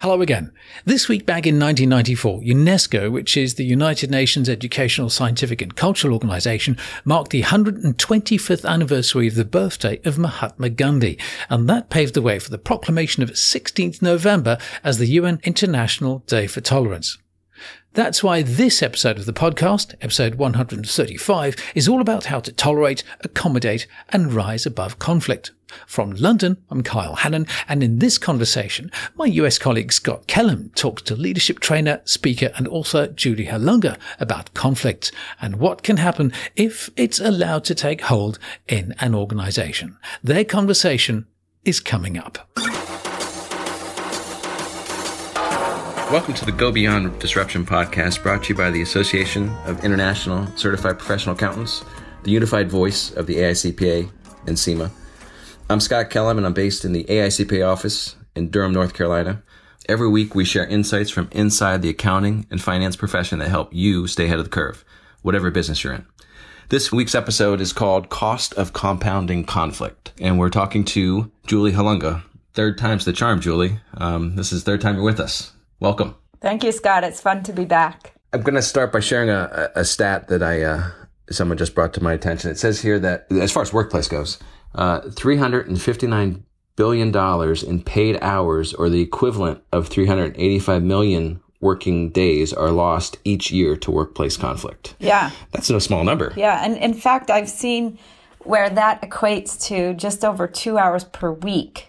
Hello again. This week back in 1994, UNESCO, which is the United Nations Educational, Scientific and Cultural Organization, marked the 125th anniversary of the birthday of Mahatma Gandhi, and that paved the way for the proclamation of 16th November as the UN International Day for Tolerance. That's why this episode of the podcast, episode 135, is all about how to tolerate, accommodate and rise above conflict. From London, I'm Kyle Hannon, and in this conversation, my US colleague Scott Kelham talks to leadership trainer, speaker and author Julie Holunga about conflict and what can happen if it's allowed to take hold in an organization. Their conversation is coming up. Welcome to the Go Beyond Disruption podcast, brought to you by the Association of International Certified Professional Accountants, the unified voice of the AICPA and CIMA. I'm Scott Kelham, and I'm based in the AICPA office in Durham, North Carolina. Every week, we share insights from inside the accounting and finance profession that help you stay ahead of the curve, whatever business you're in. This week's episode is called Cost of Compounding Conflict, and we're talking to Julie Holunga. Third time's the charm, Julie. This is the third time you're with us. Welcome. Thank you, Scott. It's fun to be back. I'm going to start by sharing a stat that someone just brought to my attention. It says here that as far as workplace goes, $359 billion in paid hours, or the equivalent of 385 million working days, are lost each year to workplace conflict. Yeah. That's no small number. Yeah. And in fact, I've seen where that equates to just over 2 hours per week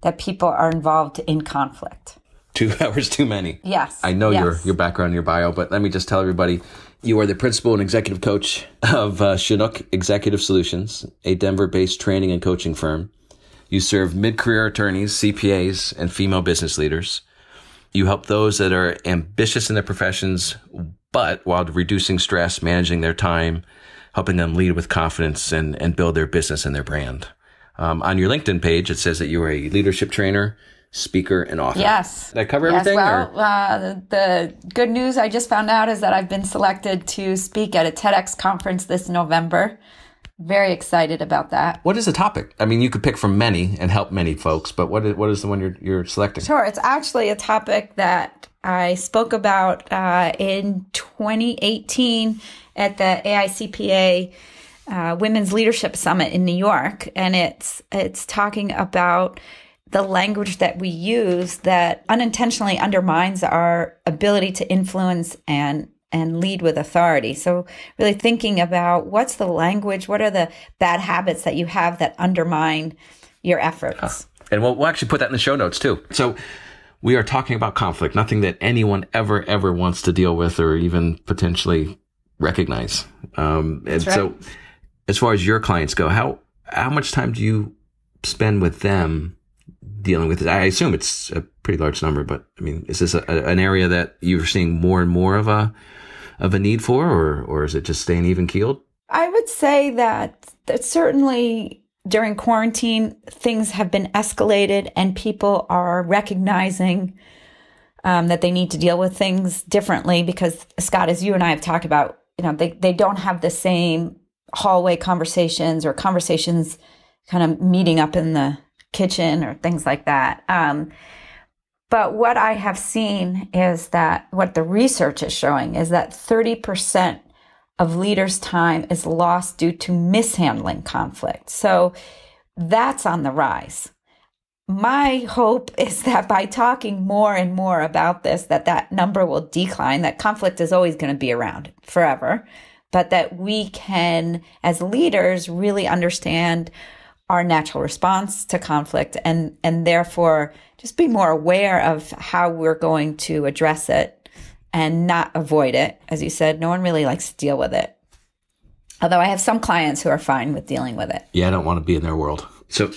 that people are involved in conflict. 2 hours too many. Yes. I know your background, your bio, but let me just tell everybody, you are the principal and executive coach of Chinook Executive Solutions, a Denver-based training and coaching firm. You serve mid-career attorneys, CPAs, and female business leaders. You help those that are ambitious in their professions, but while reducing stress, managing their time, helping them lead with confidence and build their business and their brand. On your LinkedIn page, it says that you are a leadership trainer, speaker, and author. Yes. Did I cover everything? Well, the good news I just found out is that I've been selected to speak at a TEDx conference this November. Very excited about that. What is the topic? I mean, you could pick from many and help many folks, but what is the one you're selecting? Sure. It's actually a topic that I spoke about in 2018 at the AICPA Women's Leadership Summit in New York. And it's talking about the language that we use that unintentionally undermines our ability to influence and lead with authority. So really thinking about what's the language, what are the bad habits that you have that undermine your efforts. And we'll actually put that in the show notes too. So we are talking about conflict, nothing that anyone ever wants to deal with or even potentially recognize. That's right. So as far as your clients go, how much time do you spend with them dealing with it? I assume it's a pretty large number, but I mean, is this an area that you're seeing more and more of a need for, or is it just staying even keeled? I would say that certainly during quarantine, things have been escalated and people are recognizing that they need to deal with things differently because, Scott, as you and I have talked about, they don't have the same hallway conversations or conversations kind of meeting up in the kitchen or things like that. But what I have seen is that what the research is showing is that 30% of leaders' time is lost due to mishandling conflict. So that's on the rise. My hope is that by talking more and more about this, that number will decline, that conflict is always going to be around forever, but that we can, as leaders, really understand our natural response to conflict and therefore just be more aware of how we're going to address it and not avoid it. As you said, no one really likes to deal with it. Although I have some clients who are fine with dealing with it. Yeah, I don't want to be in their world. So,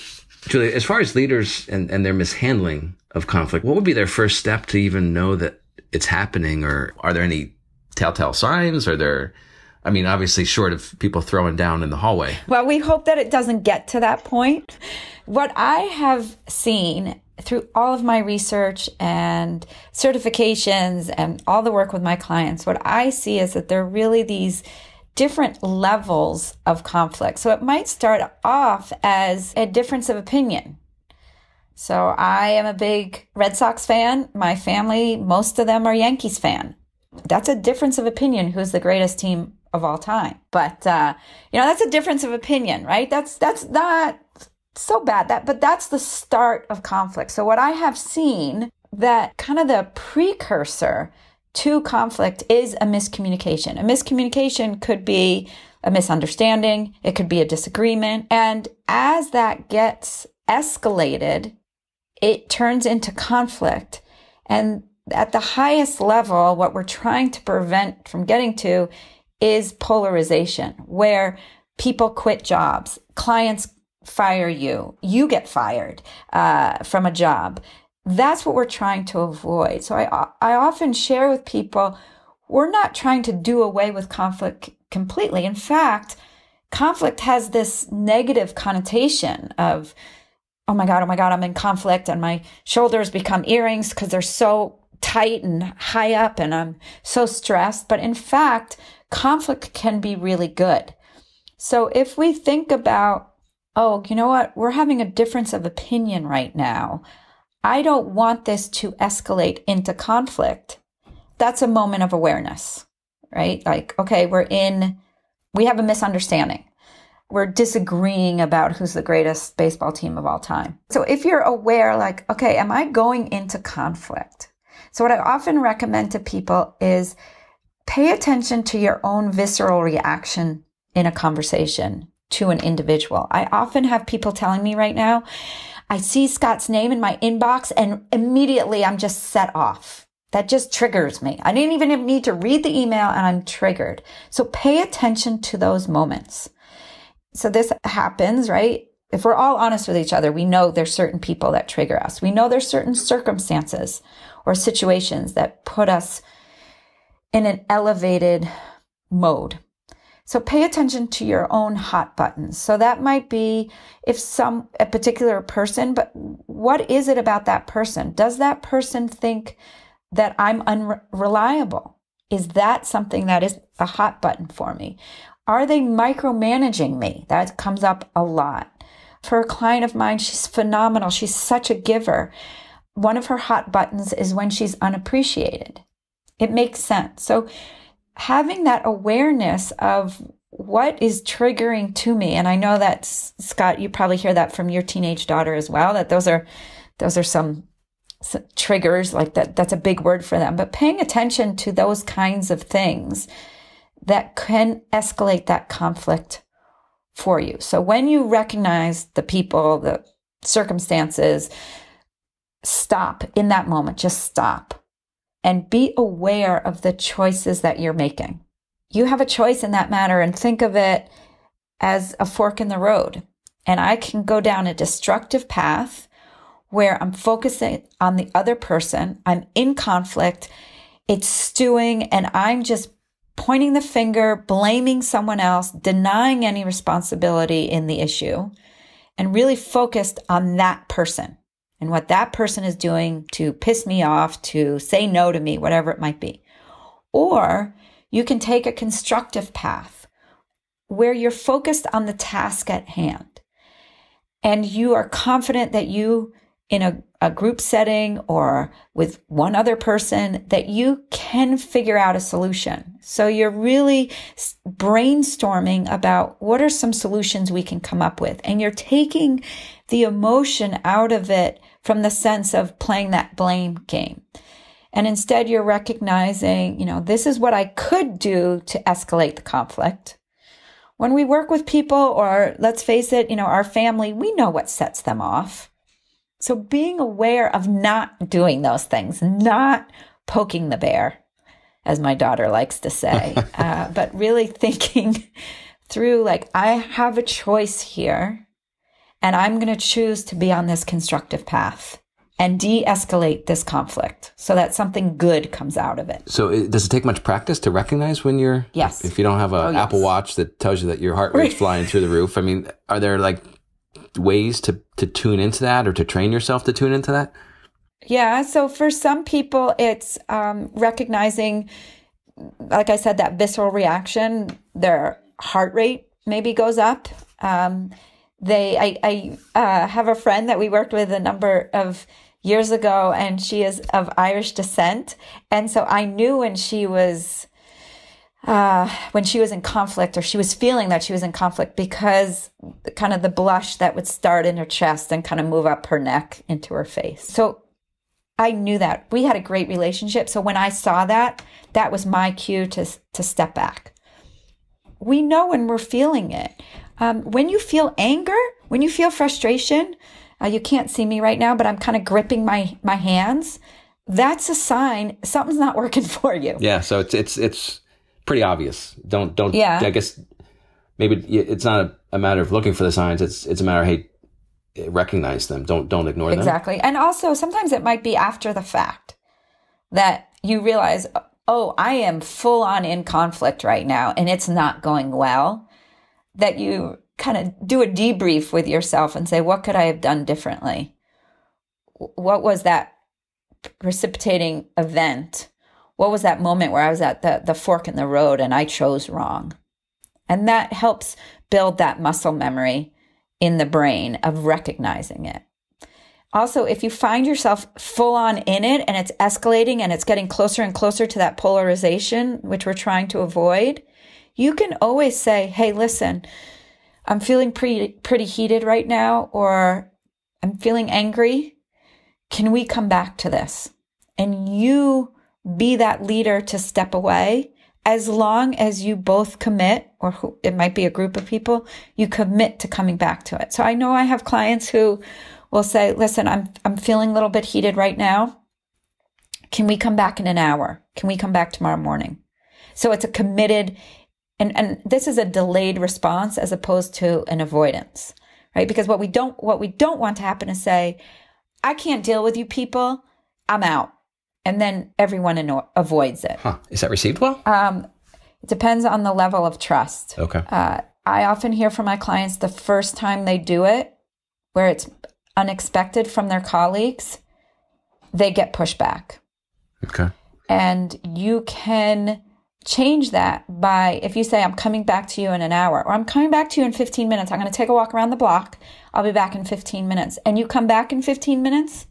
Julie, as far as leaders and their mishandling of conflict, what would be their first step to even know that it's happening? Or are there any telltale signs? Obviously short of people throwing down in the hallway. Well, we hope that it doesn't get to that point. What I have seen through all of my research and certifications and all the work with my clients, what I see is that there are really these different levels of conflict. So it might start off as a difference of opinion. So I am a big Red Sox fan. My family, most of them are Yankees fan. That's a difference of opinion who's the greatest team of all time. But, that's a difference of opinion, right? That's not so bad, but that's the start of conflict. So what I have seen, that kind of the precursor to conflict is a miscommunication. A miscommunication could be a misunderstanding. It could be a disagreement. And as that gets escalated, it turns into conflict. And at the highest level, what we're trying to prevent from getting to is polarization, where people quit jobs, clients fire you, you get fired from a job. That's what we're trying to avoid. So I often share with people, we're not trying to do away with conflict completely. In fact, conflict has this negative connotation of, oh my God, I'm in conflict and my shoulders become earrings because they're so tight and high up and I'm so stressed. But in fact, conflict can be really good. So if we think about, oh, you know what, we're having a difference of opinion right now. I don't want this to escalate into conflict. That's a moment of awareness, right? Like, okay, we have a misunderstanding. We're disagreeing about who's the greatest baseball team of all time. So if you're aware, like, okay, am I going into conflict? So what I often recommend to people is pay attention to your own visceral reaction in a conversation to an individual. I often have people telling me right now, I see Scott's name in my inbox and immediately I'm just set off. That just triggers me. I didn't even need to read the email and I'm triggered. So pay attention to those moments. So this happens, right? If we're all honest with each other, we know there's certain people that trigger us. We know there's certain circumstances or situations that put us in an elevated mode. So pay attention to your own hot buttons. So that might be a particular person, but what is it about that person? Does that person think that I'm unreliable? Is that something that is a hot button for me? Are they micromanaging me? That comes up a lot. For a client of mine, she's phenomenal. She's such a giver. One of her hot buttons is when she's unappreciated. It makes sense. So having that awareness of what is triggering to me, and I know that, Scott, you probably hear that from your teenage daughter as well, that those are some triggers, like that's a big word for them. But paying attention to those kinds of things that can escalate that conflict for you. So when you recognize the people, the circumstances, stop in that moment, just stop and be aware of the choices that you're making. You have a choice in that matter, and think of it as a fork in the road. And I can go down a destructive path where I'm focusing on the other person. I'm in conflict. It's stewing, and I'm just pointing the finger, blaming someone else, denying any responsibility in the issue, and really focused on that person and what that person is doing to piss me off, to say no to me, whatever it might be. Or you can take a constructive path where you're focused on the task at hand and you are confident that you, in a group setting or with one other person, that you can figure out a solution. So you're really brainstorming about what are some solutions we can come up with. And you're taking the emotion out of it from the sense of playing that blame game. And instead you're recognizing, this is what I could do to escalate the conflict. When we work with people, or let's face it, our family, we know what sets them off. So being aware of not doing those things, not poking the bear, as my daughter likes to say, but really thinking through, like, I have a choice here and I'm going to choose to be on this constructive path and de-escalate this conflict so that something good comes out of it. So does it take much practice to recognize when you're, yes, if you don't have an Apple Watch that tells you that your heart rate's flying through the roof? I mean, are there ways to tune into that, or to train yourself to tune into that? Yeah. So for some people, it's recognizing, like I said, that visceral reaction, their heart rate maybe goes up. I have a friend that we worked with a number of years ago, and she is of Irish descent. And so I knew when she was in conflict, or she was feeling that she was in conflict, because kind of the blush that would start in her chest and kind of move up her neck into her face. So I knew that. We had a great relationship. So when I saw that, that was my cue to step back. We know when we're feeling it. When you feel anger, when you feel frustration, you can't see me right now, but I'm kind of gripping my hands. That's a sign something's not working for you. Yeah. So it's pretty obvious. Don't. Yeah. I guess maybe it's not a matter of looking for the signs. It's a matter of, hey, recognize them. Don't ignore them. Exactly. And also sometimes it might be after the fact that you realize, oh, I am full on in conflict right now and it's not going well, that you kind of do a debrief with yourself and say, what could I have done differently? What was that precipitating event? What was that moment where I was at the fork in the road and I chose wrong? And that helps build that muscle memory in the brain of recognizing it. Also, if you find yourself full on in it and it's escalating and it's getting closer and closer to that polarization, which we're trying to avoid, you can always say, hey, listen, I'm feeling pretty heated right now, or I'm feeling angry. Can we come back to this? And you be that leader to step away, as long as you both commit, or it might be a group of people, you commit to coming back to it. So I know I have clients who will say, listen, I'm feeling a little bit heated right now. Can we come back in an hour? Can we come back tomorrow morning? So it's a committed, and this is a delayed response as opposed to an avoidance, right? Because what we don't want to happen is say, I can't deal with you people, I'm out. And then everyone avoids it. Huh. Is that received well? It depends on the level of trust. Okay. I often hear from my clients the first time they do it, where it's unexpected from their colleagues, they get pushback. Okay. And you can change that by, if you say, I'm coming back to you in an hour, or I'm coming back to you in 15 minutes. I'm going to take a walk around the block. I'll be back in 15 minutes. And you come back in 15 minutes,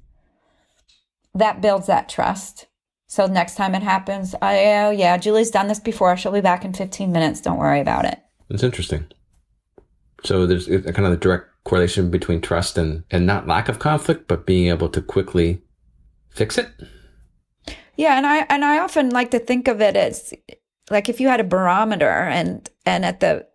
that builds that trust. So next time it happens, oh yeah, Julie's done this before. She'll be back in 15 minutes. Don't worry about it. That's interesting. So there's a kind of a direct correlation between trust and not lack of conflict, but being able to quickly fix it. Yeah, and I often like to think of it as like if you had a barometer and at the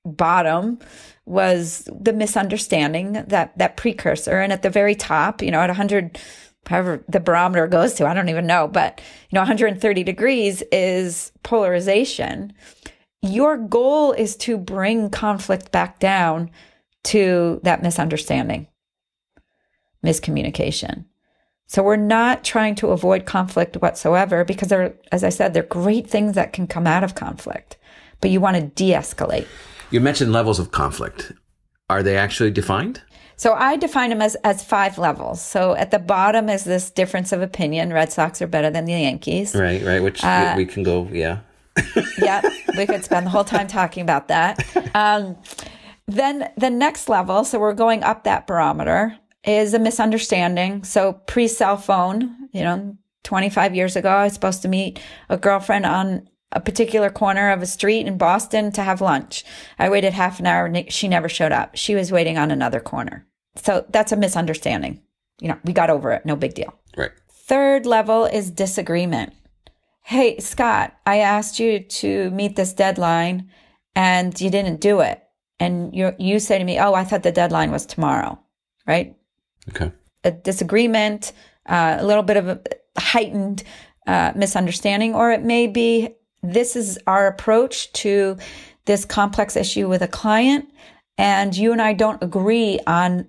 bottom was the misunderstanding, that precursor, and at the very top, at 100, however the barometer goes to, I don't even know, but 130 degrees is polarization. Your goal is to bring conflict back down to that misunderstanding, miscommunication. So we're not trying to avoid conflict whatsoever, because as I said, there are great things that can come out of conflict, but you want to de-escalate. You mentioned levels of conflict. Are they actually defined? So I define them as 5 levels. So at the bottom is this difference of opinion. Red Sox are better than the Yankees. Right, which we can go, yeah. Yeah, we could spend the whole time talking about that. Then the next level, so we're going up that barometer, is a misunderstanding. So pre-cell phone, 25 years ago, I was supposed to meet a girlfriend on a particular corner of a street in Boston to have lunch. I waited half an hour and she never showed up. She was waiting on another corner. So that's a misunderstanding. We got over it. No big deal. Right. Third level is disagreement. Hey, Scott, I asked you to meet this deadline and you didn't do it. And you say to me, oh, I thought the deadline was tomorrow. Right? Okay. A disagreement, a little bit of a heightened misunderstanding, or it may be, this is our approach to this complex issue with a client, and you and I don't agree on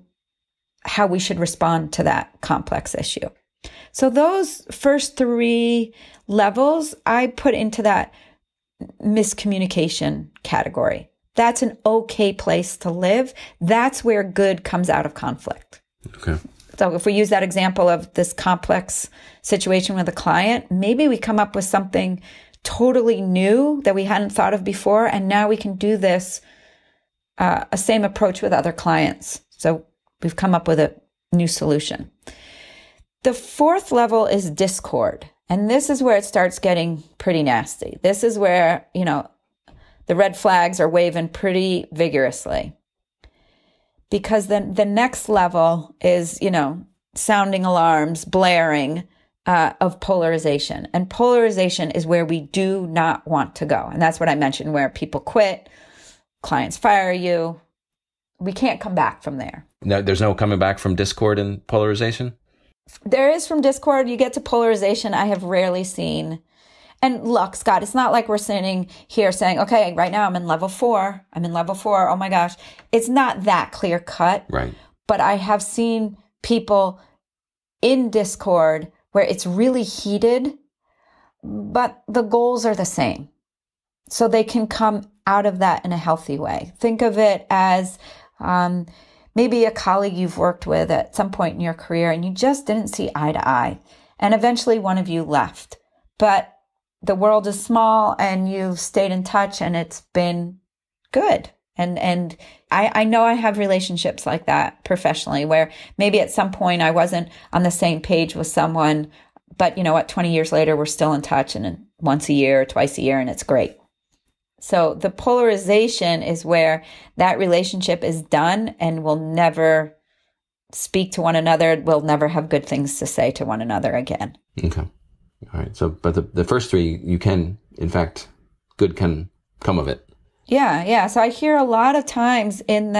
how we should respond to that complex issue. So those first 3 levels, I put into that miscommunication category. That's an okay place to live. That's where good comes out of conflict. Okay. So if we use that example of this complex situation with a client, maybe we come up with something totally new that we hadn't thought of before, and now we can do this a same approach with other clients. So we've come up with a new solution. The fourth level is discord. And this is where it starts getting pretty nasty. This is where, the red flags are waving pretty vigorously. Because then the next level is, sounding alarms, blaring of polarization. And polarization is where we do not want to go. And that's what I mentioned, where people quit, clients fire you. We can't come back from there. No, there's no coming back from discord and polarization? There is from discord. You get to polarization. I have rarely seen. And look, Scott, it's not like we're sitting here saying, okay, right now I'm in level 4. I'm in level 4. Oh my gosh. It's not that clear cut. Right. But I have seen people in discord where it's really heated, but the goals are the same. So they can come out of that in a healthy way. Think of it as maybe a colleague you've worked with at some point in your career and you just didn't see eye to eye. And eventually one of you left. But the world is small and you've stayed in touch and it's been good. And I know I have relationships like that professionally where maybe at some point I wasn't on the same page with someone, but 20 years later, we're still in touch and once a year, twice a year, and it's great. So the polarization is where that relationship is done and we'll never speak to one another. We'll never have good things to say to one another again. Okay. All right. So, but the first three, you can, in fact, good can come of it. Yeah. So I hear a lot of times in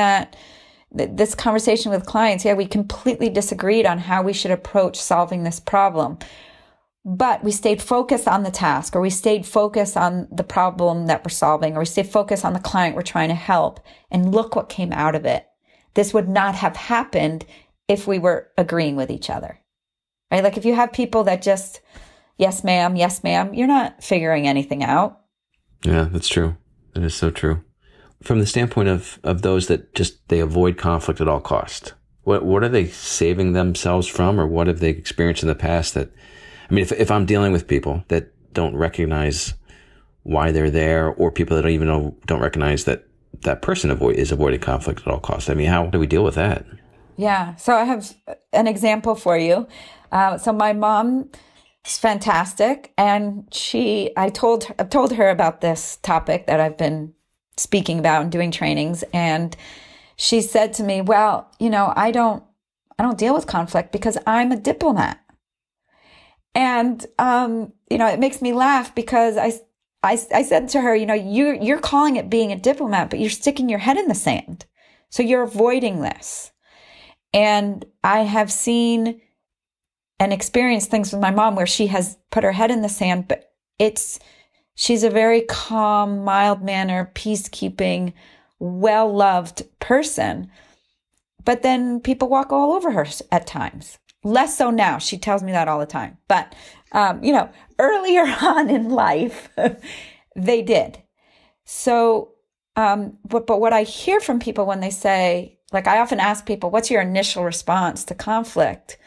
this conversation with clients, we completely disagreed on how we should approach solving this problem. But we stayed focused on the task, or we stayed focused on the problem that we're solving, or we stayed focused on the client we're trying to help. And look what came out of it. This would not have happened if we were agreeing with each other, right? Like if you have people that just, yes, ma'am, you're not figuring anything out. Yeah, that's true. That is so true. From the standpoint of those that just, they avoid conflict at all costs, what are they saving themselves from, or what have they experienced in the past that, I mean, if I'm dealing with people that don't recognize why they're there, or people that don't recognize that person is avoiding conflict at all costs, I mean, how do we deal with that? Yeah. So I have an example for you. So my mom is fantastic, and I've told her about this topic that I've been speaking about and doing trainings, and she said to me, "Well, I don't deal with conflict because I'm a diplomat." And it makes me laugh because I said to her, you're calling it being a diplomat, but you're sticking your head in the sand. So you're avoiding this. And I have seen and experienced things with my mom where she has put her head in the sand, but she's a very calm, mild-mannered, peacekeeping, well-loved person. But then people walk all over her at times. Less so now. She tells me that all the time. But, earlier on in life, they did. So, but what I hear from people when they say, like, I often ask people, what's your initial response to conflict?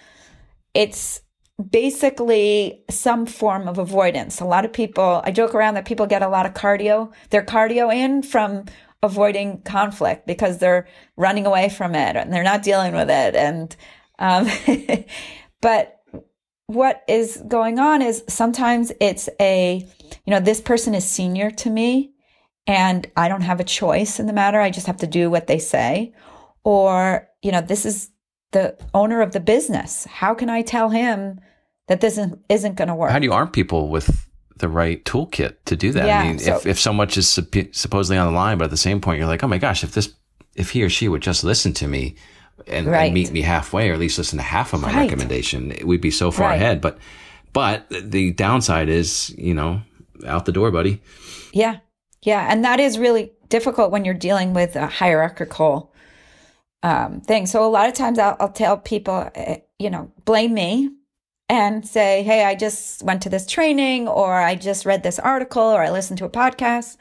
It's basically some form of avoidance. A lot of people, I joke around that people get a lot of their cardio in from avoiding conflict because they're running away from it and they're not dealing with it. And, but what is going on is sometimes it's this person is senior to me and I don't have a choice in the matter. I just have to do what they say. Or, this is the owner of the business. How can I tell him that this isn't going to work? How do you arm people with the right toolkit to do that? Yeah, I mean, if so much is supposedly on the line, but at the same point, you're like, oh my gosh, if he or she would just listen to me and meet me halfway, or at least listen to half of my recommendation, we'd be so far ahead. But the downside is, out the door, buddy. Yeah. Yeah. And that is really difficult when you're dealing with a hierarchical thing. So a lot of times I'll tell people, blame me and say, hey, I just went to this training, or I just read this article, or I listened to a podcast.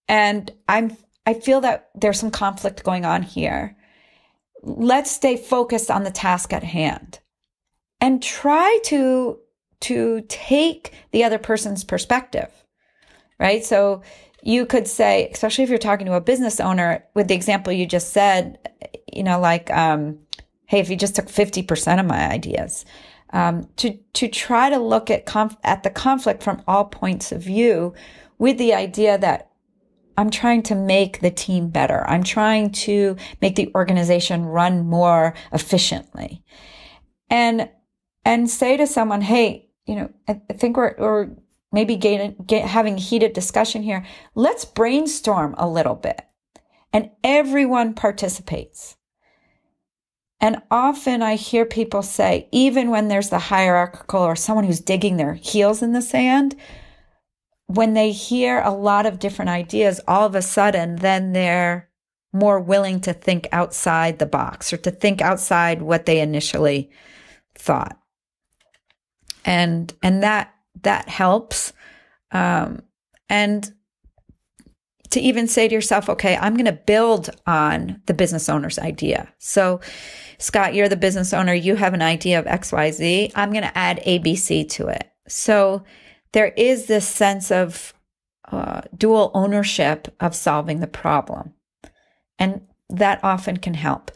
And I feel that there's some conflict going on here. Let's stay focused on the task at hand and try to take the other person's perspective, right? So, you could say, especially if you're talking to a business owner, with the example you just said, like, hey, if you just took 50% of my ideas, to try to look at the conflict from all points of view, with the idea that I'm trying to make the team better. I'm trying to make the organization run more efficiently. And say to someone, hey, I think we're maybe having a heated discussion here. Let's brainstorm a little bit. And everyone participates. And often I hear people say, even when there's the hierarchical or someone who's digging their heels in the sand, when they hear a lot of different ideas, all of a sudden, then they're more willing to think outside the box or to think outside what they initially thought. And that helps. And to even say to yourself, okay, I'm going to build on the business owner's idea. So, Scott, you're the business owner. You have an idea of XYZ. I'm going to add ABC to it. So there is this sense of dual ownership of solving the problem. And that often can help.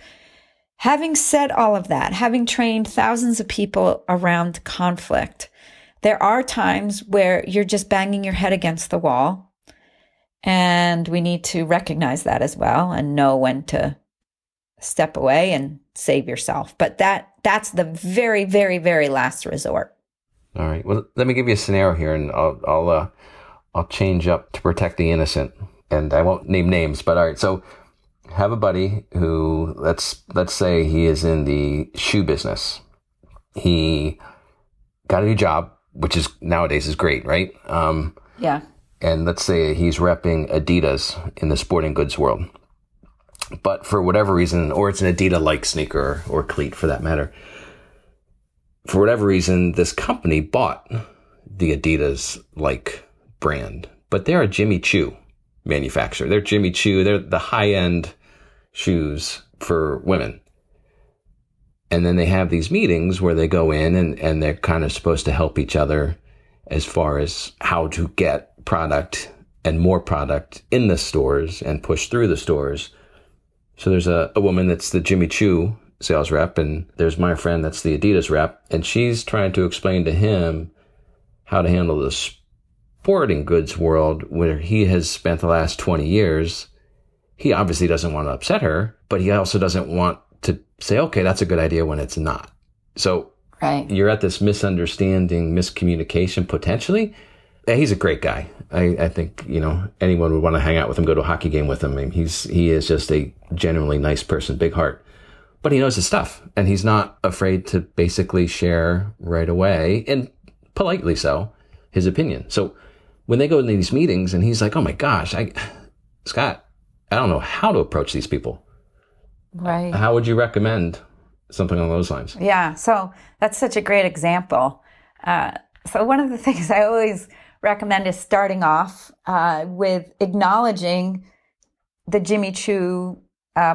Having said all of that, having trained thousands of people around conflict, there are times where you're just banging your head against the wall. And we need to recognize that as well and know when to step away and save yourself. But that's the very, very, very last resort. All right. Well, let me give you a scenario here, and I'll change up to protect the innocent. And I won't name names, but all right. So have a buddy who, let's say he is in the shoe business. He got a new job, which is nowadays is great, right? Yeah. And let's say he's repping Adidas in the sporting goods world. But for whatever reason, or it's an Adidas-like sneaker or cleat for that matter, for whatever reason, this company bought the Adidas-like brand. But they're a Jimmy Choo manufacturer. They're Jimmy Choo. They're the high-end shoes for women. And then they have these meetings where they go in and they're kind of supposed to help each other as far as how to get product and more product in the stores and push through the stores. So there's a woman that's the Jimmy Choo sales rep, and there's my friend that's the Adidas rep, and she's trying to explain to him how to handle the sporting goods world where he has spent the last 20 years. He obviously doesn't want to upset her, but he also doesn't want to say, okay, that's a good idea when it's not. So right. You're at this misunderstanding, miscommunication potentially. He's a great guy. I think, anyone would want to hang out with him, go to a hockey game with him. I mean, he is just a genuinely nice person, big heart. But he knows his stuff, and he's not afraid to basically share right away, and politely so, his opinion. So when they go into these meetings and he's like, oh my gosh, Scott, I don't know how to approach these people. Right. How would you recommend something along those lines? Yeah. So that's such a great example. So one of the things I always recommend is starting off with acknowledging the Jimmy Choo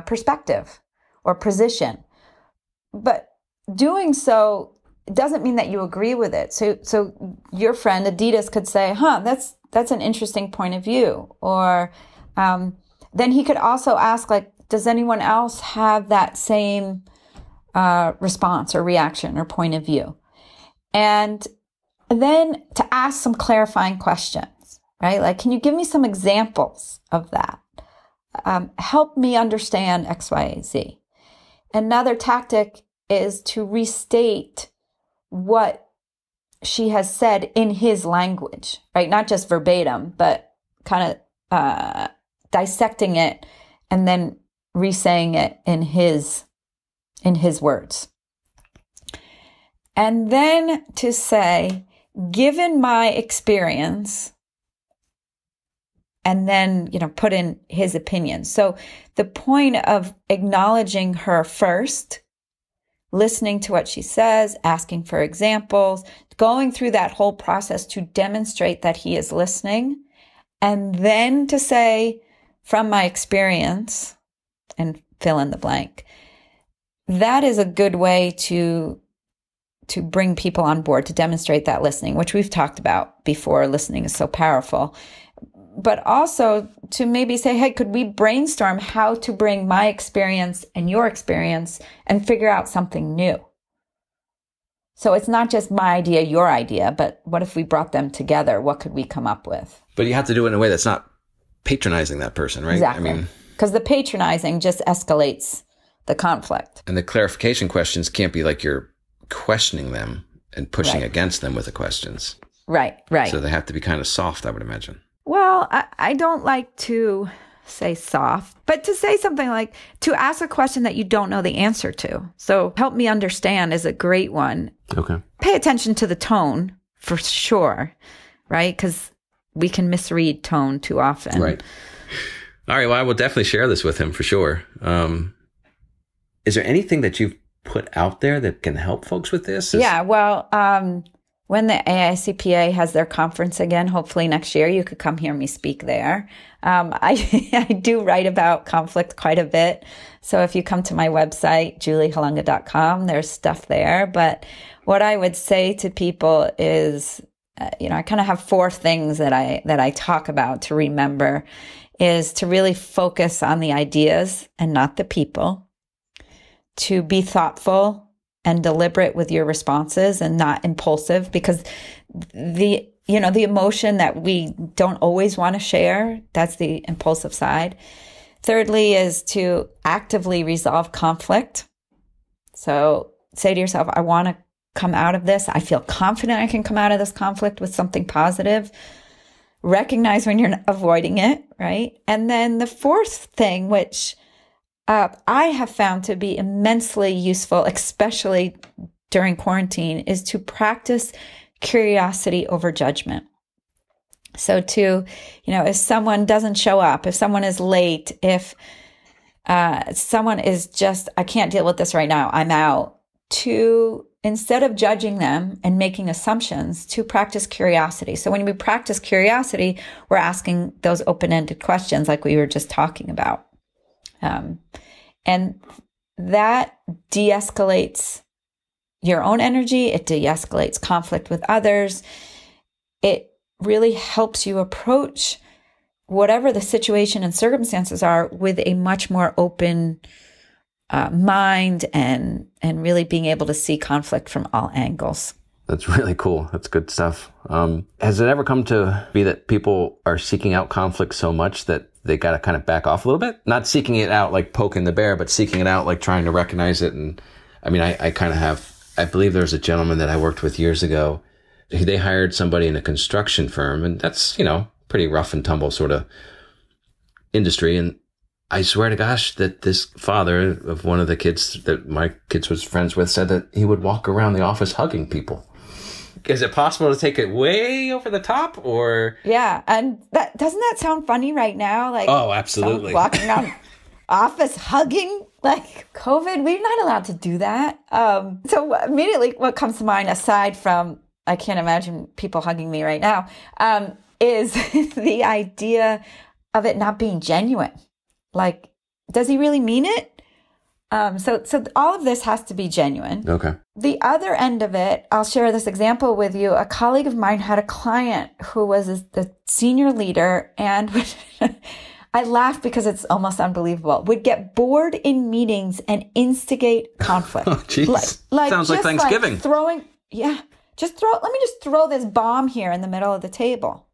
perspective or position. But doing so doesn't mean that you agree with it. So your friend Adidas could say, that's an interesting point of view. Or then he could also ask, does anyone else have that same response or reaction or point of view? And then to ask some clarifying questions, right? Can you give me some examples of that? Help me understand X, Y, Z. Another tactic is to restate what she has said in his language, right? Not just verbatim, but kind of dissecting it and then re-saying it in his words. And then to say, given my experience, and then, put in his opinion. So the point of acknowledging her first, listening to what she says, asking for examples, going through that whole process to demonstrate that he is listening, and then to say, from my experience, and fill in the blank. That is a good way to bring people on board, to demonstrate that listening, which we've talked about before. Listening is so powerful. but also to maybe say, hey, could we brainstorm how to bring my experience and your experience and figure out something new? So it's not just my idea, your idea, but what if we brought them together? What could we come up with? But you have to do it in a way that's not patronizing that person, right? Exactly. Because the patronizing just escalates the conflict. And the clarification questions can't be like you're questioning them and pushing against them with the questions. Right. So they have to be kind of soft, I would imagine. Well, I don't like to say soft, but to say something like, to ask a question that you don't know the answer to. So help me understand is a great one. Okay. Pay attention to the tone for sure, right? Because we can misread tone too often. Right. All right. Well, I will definitely share this with him for sure. Is there anything that you've put out there that can help folks with this? When the AICPA has their conference again, hopefully next year, you could come hear me speak there. I do write about conflict quite a bit. So if you come to my website, julieholunga.com, there's stuff there. But what I would say to people is, I kind of have 4 things that I talk about to remember, is to really focus on the ideas and not the people, to be thoughtful and deliberate with your responses and not impulsive, because the emotion that we don't always want to share, that's the impulsive side. Thirdly is to actively resolve conflict. So say to yourself, I want to come out of this. I feel confident I can come out of this conflict with something positive. Recognize when you're avoiding it, right? And then the 4th thing, which I have found to be immensely useful, especially during quarantine, is to practice curiosity over judgment. So if someone doesn't show up, if someone is late, if someone is just, I can't deal with this right now, I'm out, to, instead of judging them and making assumptions, to practice curiosity. So when we practice curiosity, we're asking those open-ended questions like we were just talking about. And that de-escalates your own energy. It de-escalates conflict with others. It really helps you approach whatever the situation and circumstances are with a much more open mind and really being able to see conflict from all angles. That's really cool. That's good stuff. Has it ever come to be that people are seeking out conflict so much that they got to kind of back off a little bit? Not seeking it out like poking the bear, but seeking it out like trying to recognize it. And I mean, I kind of have, I believe there was a gentleman that I worked with years ago. They hired somebody in a construction firm, and that's, pretty rough and tumble sort of industry. And I swear to gosh that this father of one of the kids that my kids was friends with said that he would walk around the office hugging people. Is it possible to take it way over the top, or? Yeah. And doesn't that sound funny right now? Like, oh, absolutely. Walking around office hugging, like COVID, we're not allowed to do that. So immediately what comes to mind, aside from, I can't imagine people hugging me right now, is the idea of it not being genuine. Like, does he really mean it? So all of this has to be genuine. Okay. The other end of it, I'll share this example with you. A colleague of mine had a client who was the senior leader, and I laugh because it's almost unbelievable, would get bored in meetings and instigate conflict. Oh, jeez. Sounds like Thanksgiving. Let me just throw this bomb here in the middle of the table.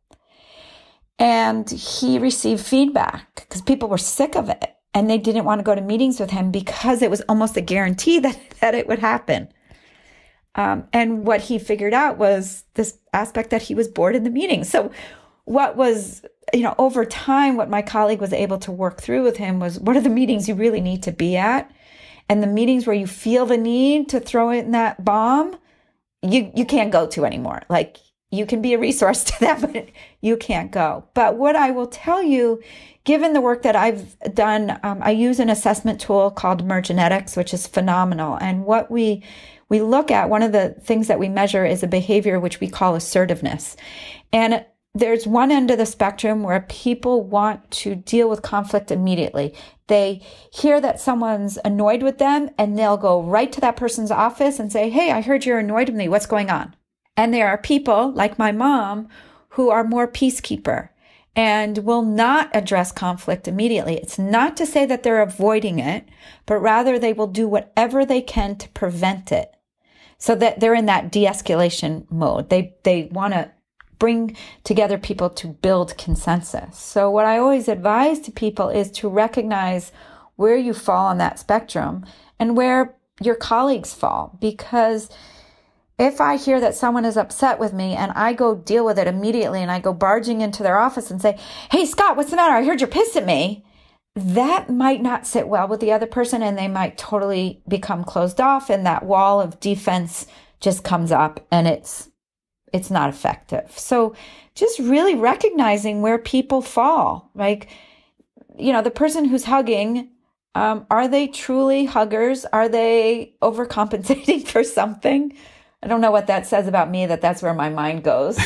And he received feedback because people were sick of it. And they didn't want to go to meetings with him because it was almost a guarantee that it would happen. And what he figured out was this aspect that he was bored in the meeting. So what was, over time, what my colleague was able to work through with him was, what are the meetings you really need to be at? And the meetings where you feel the need to throw in that bomb, you can't go to anymore. Like, you can be a resource to them, but you can't go. But what I will tell you, given the work that I've done, I use an assessment tool called Mergenetics, which is phenomenal. And what we look at, one of the things that we measure is a behavior which we call assertiveness. And there's one end of the spectrum where people want to deal with conflict immediately. They hear that someone's annoyed with them, and they'll go right to that person's office and say, hey, I heard you're annoyed with me. What's going on? And there are people like my mom who are more peacekeeper. and will not address conflict immediately. It's not to say that they're avoiding it, but rather they will do whatever they can to prevent it, so that they're in that de-escalation mode. They want to bring together people to build consensus. So what I always advise to people is to recognize where you fall on that spectrum and where your colleagues fall. Because if I hear that someone is upset with me and I go deal with it immediately and I go barging into their office and say, "Hey, Scott, what's the matter? I heard you're pissed at me," that might not sit well with the other person, and they might totally become closed off, and that wall of defense just comes up, and it's not effective. So just really recognizing where people fall. Like, the person who's hugging, are they truly huggers? Are they overcompensating for something? I don't know what that says about me, that's where my mind goes.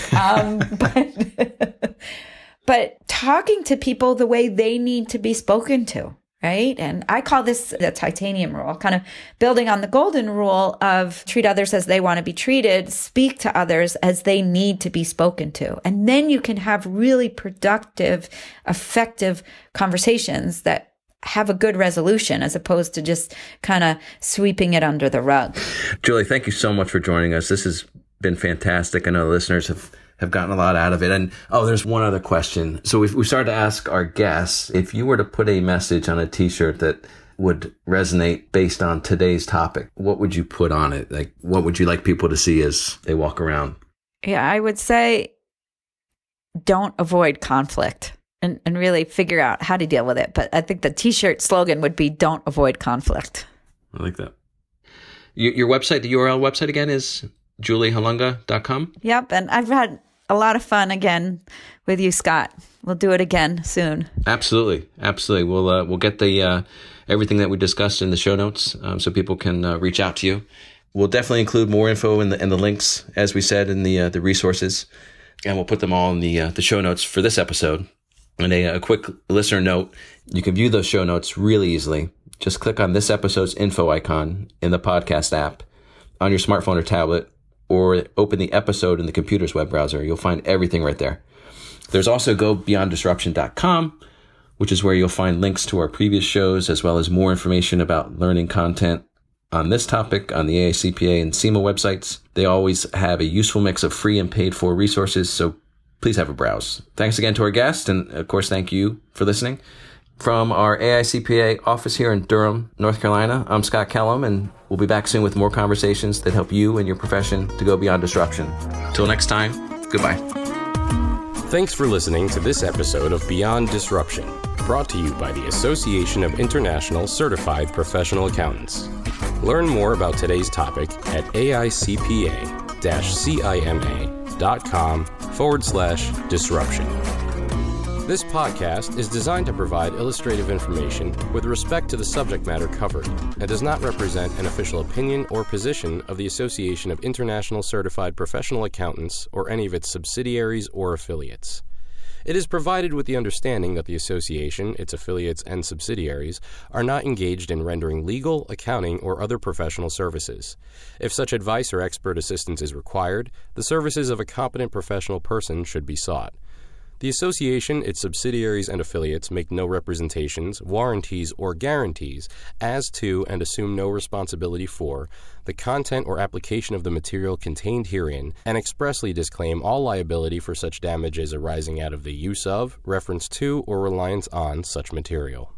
But talking to people the way they need to be spoken to, right? And I call this the titanium rule, kind of building on the golden rule of treat others as they want to be treated, speak to others as they need to be spoken to. And then you can have really productive, effective conversations that have a good resolution, as opposed to just kind of sweeping it under the rug. Julie, thank you so much for joining us. This has been fantastic. I know the listeners have gotten a lot out of it. And there's one other question. So we started to ask our guests, if you were to put a message on a t-shirt that would resonate based on today's topic, what would you put on it? Like, what would you like people to see as they walk around? Yeah, I would say don't avoid conflict. And really figure out how to deal with it. But I think the t-shirt slogan would be don't avoid conflict. I like that. Your website, the URL website again is julieholunga.com? Yep. And I've had a lot of fun again with you, Scott. We'll do it again soon. Absolutely. Absolutely. We'll get the everything that we discussed in the show notes so people can reach out to you. We'll definitely include more info in the links, as we said, in the resources. And we'll put them all in the show notes for this episode. And a quick listener note, you can view those show notes really easily. Just click on this episode's info icon in the podcast app on your smartphone or tablet, or open the episode in the computer's web browser. You'll find everything right there. There's also gobeyonddisruption.com, which is where you'll find links to our previous shows, as well as more information about learning content on this topic on the AICPA and CIMA websites. They always have a useful mix of free and paid for resources, so please have a browse. Thanks again to our guest, and of course, thank you for listening. From our AICPA office here in Durham, North Carolina, I'm Scott Kelham, and we'll be back soon with more conversations that help you and your profession to go beyond disruption. Till next time, goodbye. Thanks for listening to this episode of Beyond Disruption, brought to you by the Association of International Certified Professional Accountants. Learn more about today's topic at AICPA-CIMA.com/disruption. This podcast is designed to provide illustrative information with respect to the subject matter covered and does not represent an official opinion or position of the Association of International Certified Professional Accountants or any of its subsidiaries or affiliates. It is provided with the understanding that the association, its affiliates, and subsidiaries are not engaged in rendering legal, accounting, or other professional services. If such advice or expert assistance is required, the services of a competent professional person should be sought. The association, its subsidiaries, and affiliates make no representations, warranties, or guarantees as to and assume no responsibility for the content or application of the material contained herein, and expressly disclaim all liability for such damages arising out of the use of, reference to, or reliance on such material.